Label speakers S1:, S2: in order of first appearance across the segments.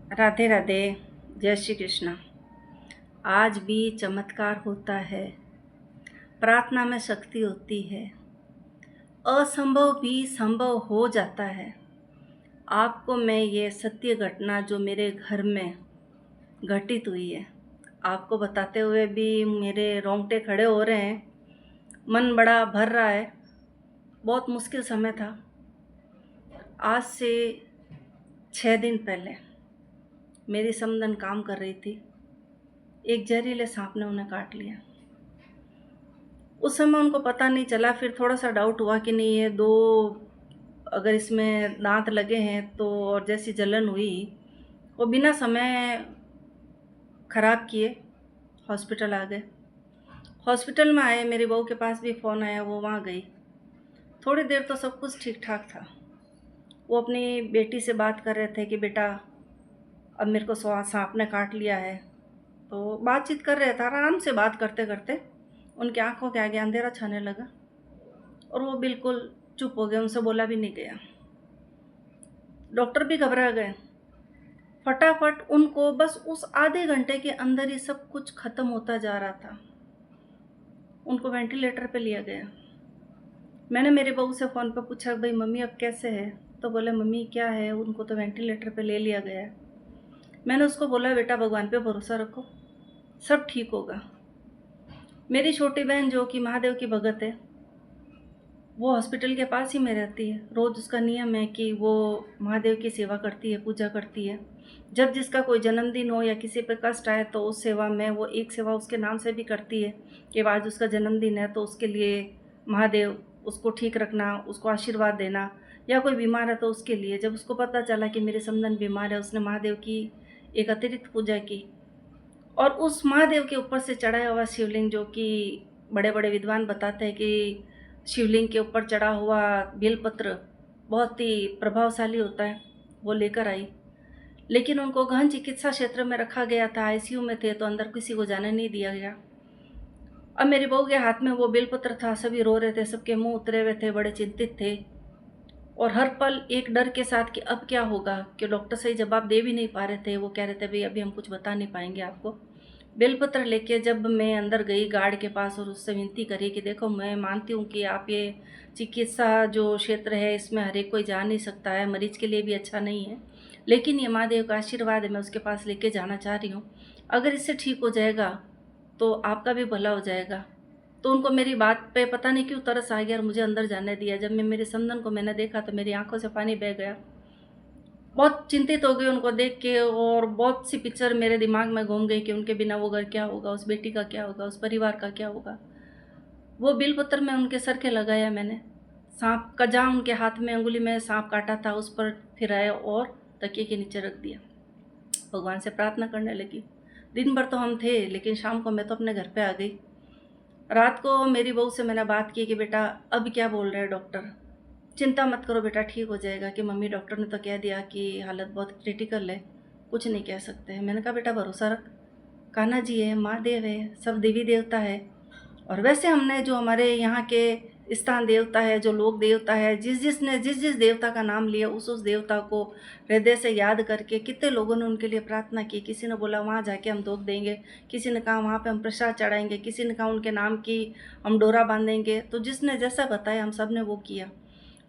S1: राधे राधे। जय श्री कृष्ण। आज भी चमत्कार होता है, प्रार्थना में शक्ति होती है, असंभव भी संभव हो जाता है। आपको मैं ये सत्य घटना जो मेरे घर में घटित हुई है, आपको बताते हुए भी मेरे रोंगटे खड़े हो रहे हैं, मन बड़ा भर रहा है। बहुत मुश्किल समय था। आज से 6 दिन पहले मेरी समधन काम कर रही थी, एक जहरीले सांप ने उन्हें काट लिया। उस समय उनको पता नहीं चला, फिर थोड़ा सा डाउट हुआ कि नहीं ये दो अगर इसमें दांत लगे हैं तो, और जैसी जलन हुई, वो बिना समय ख़राब किए हॉस्पिटल आ गए। हॉस्पिटल में आए, मेरी बहू के पास भी फ़ोन आया, वो वहाँ गई। थोड़ी देर तो सब कुछ ठीक ठाक था। वो अपनी बेटी से बात कर रहे थे कि बेटा अब मेरे को सांप ने काट लिया है। तो बातचीत कर रहे थे, आराम से बात करते करते उनकी आंखों के आगे अंधेरा छाने लगा और वो बिल्कुल चुप हो गए, उनसे बोला भी नहीं गया। डॉक्टर भी घबरा गए। फटाफट उनको बस उस आधे घंटे के अंदर ही सब कुछ ख़त्म होता जा रहा था। उनको वेंटिलेटर पे लिया गया। मैंने मेरी बहू से फ़ोन पे पूछा, भाई मम्मी अब कैसे है? तो बोले मम्मी क्या है, उनको तो वेंटिलेटर पे ले लिया गया है। मैंने उसको बोला बेटा भगवान पे भरोसा रखो, सब ठीक होगा। मेरी छोटी बहन जो कि महादेव की भगत है, वो हॉस्पिटल के पास ही में रहती है। रोज़ उसका नियम है कि वो महादेव की सेवा करती है, पूजा करती है। जब जिसका कोई जन्मदिन हो या किसी पे कष्ट आए तो उस सेवा में वो एक सेवा उसके नाम से भी करती है कि आज उसका जन्मदिन है तो उसके लिए महादेव उसको ठीक रखना, उसको आशीर्वाद देना, या कोई बीमार है तो उसके लिए। जब उसको पता चला कि मेरी समधन बीमार है, उसने महादेव की एक अतिरिक्त पूजा की और उस महादेव के ऊपर से चढ़ाया हुआ शिवलिंग, जो कि बड़े बड़े विद्वान बताते हैं कि शिवलिंग के ऊपर चढ़ा हुआ बेलपत्र बहुत ही प्रभावशाली होता है, वो लेकर आई। लेकिन उनको गहन चिकित्सा क्षेत्र में रखा गया था, आईसीयू में थे, तो अंदर किसी को जाने नहीं दिया गया। अब मेरी बहू के हाथ में वो बेलपत्र था, सभी रो रहे थे, सबके मुंह उतरे हुए थे, बड़े चिंतित थे और हर पल एक डर के साथ कि अब क्या होगा, कि डॉक्टर सही जवाब दे भी नहीं पा रहे थे। वो कह रहे थे भाई अभी हम कुछ बता नहीं पाएंगे आपको। बेलपत्र लेके जब मैं अंदर गई गार्ड के पास और उससे विनती करी कि देखो मैं मानती हूँ कि आप ये चिकित्सा जो क्षेत्र है इसमें हर एक कोई जा नहीं सकता है, मरीज के लिए भी अच्छा नहीं है, लेकिन ये महादेव का आशीर्वाद है, मैं उसके पास लेके जाना चाह रही हूँ। अगर इससे ठीक हो जाएगा तो आपका भी भला हो जाएगा। तो उनको मेरी बात पे पता नहीं क्यों तरस आ गया और मुझे अंदर जाने दिया। जब मैं मेरे समधन को मैंने देखा तो मेरी आंखों से पानी बह गया। बहुत चिंतित हो गई उनको देख के और बहुत सी पिक्चर मेरे दिमाग में घूम गई कि उनके बिना वो घर क्या होगा, उस बेटी का क्या होगा, उस परिवार का क्या होगा। वो बेलपत्र में उनके सर के लगाया मैंने। सांप का जहाँ उनके हाथ में अंगुली में सांप काटा था उस पर फिराया और तकिए के नीचे रख दिया। भगवान से प्रार्थना करने लगी। दिन भर तो हम थे, लेकिन शाम को मैं तो अपने घर पे आ गई। रात को मेरी बहू से मैंने बात की कि बेटा अब क्या बोल रहे हैं डॉक्टर? चिंता मत करो बेटा, ठीक हो जाएगा। कि मम्मी डॉक्टर ने तो कह दिया कि हालत बहुत क्रिटिकल है, कुछ नहीं कह सकते। मैंने कहा बेटा भरोसा रख, कान्हा जी है, महादेव है, सब देवी देवता है। और वैसे हमने जो हमारे यहाँ के स्थान देवता है, जो लोक देवता है, जिस जिस देवता का नाम लिया उस देवता को हृदय से याद करके कितने लोगों ने उनके लिए प्रार्थना की। किसी ने बोला वहाँ जाके हम धूप देंगे, किसी ने कहा वहाँ पे हम प्रसाद चढ़ाएंगे, किसी ने कहा उनके नाम की हम डोरा बांधेंगे। तो जिसने जैसा बताया हम सब ने वो किया।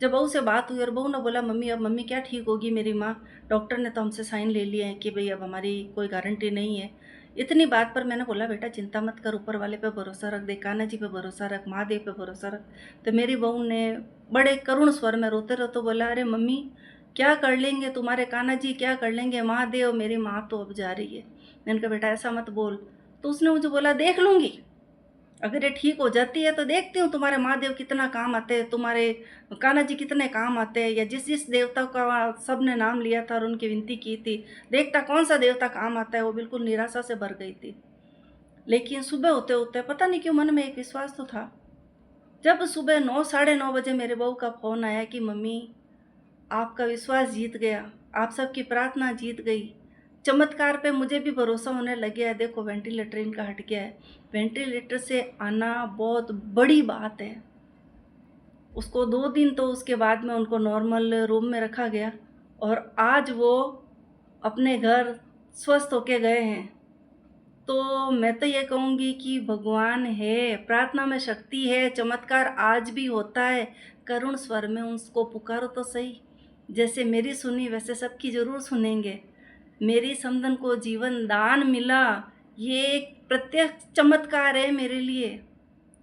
S1: जब बहू से बात हुई और बहू ने बोला मम्मी अब मम्मी क्या ठीक होगी मेरी माँ, डॉक्टर ने तो हमसे साइन ले लिए हैं कि भाई अब हमारी कोई गारंटी नहीं है। इतनी बात पर मैंने बोला बेटा चिंता मत कर, ऊपर वाले पे भरोसा रख, दे कान्हा जी पे भरोसा रख, महादेव पे भरोसा रख। तो मेरी बहू ने बड़े करुण स्वर में रोते रोते बोला, अरे मम्मी क्या कर लेंगे तुम्हारे कान्हा जी, क्या कर लेंगे महादेव, मेरी माँ तो अब जा रही है। मैंने कहा बेटा ऐसा मत बोल। तो उसने मुझे बोला देख लूँगी, अगर ये ठीक हो जाती है तो देखती हूँ तुम्हारे महादेव कितना काम आते हैं, तुम्हारे कान्हा जी कितने काम आते हैं, या जिस जिस देवता का सब ने नाम लिया था और उनकी विनती की थी, देखता कौन सा देवता काम आता है। वो बिल्कुल निराशा से भर गई थी। लेकिन सुबह होते होते पता नहीं क्यों मन में एक विश्वास तो था। जब सुबह 9 साढ़े 9 बजे मेरे बहू का फ़ोन आया कि मम्मी आपका विश्वास जीत गया, आप सबकी प्रार्थना जीत गई, चमत्कार पे मुझे भी भरोसा होने लग गया है। देखो वेंटिलेटर इनका हट गया है। वेंटिलेटर से आना बहुत बड़ी बात है। उसको 2 दिन तो उसके बाद में उनको नॉर्मल रूम में रखा गया और आज वो अपने घर स्वस्थ होके गए हैं। तो मैं तो ये कहूँगी कि भगवान है, प्रार्थना में शक्ति है, चमत्कार आज भी होता है। करुण स्वर में उसको पुकारो तो सही। जैसे मेरी सुनी वैसे सबकी ज़रूर सुनेंगे। मेरी समधन को जीवन दान मिला, ये एक प्रत्यक्ष चमत्कार है मेरे लिए।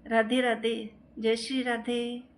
S1: राधे राधे, जय श्री राधे।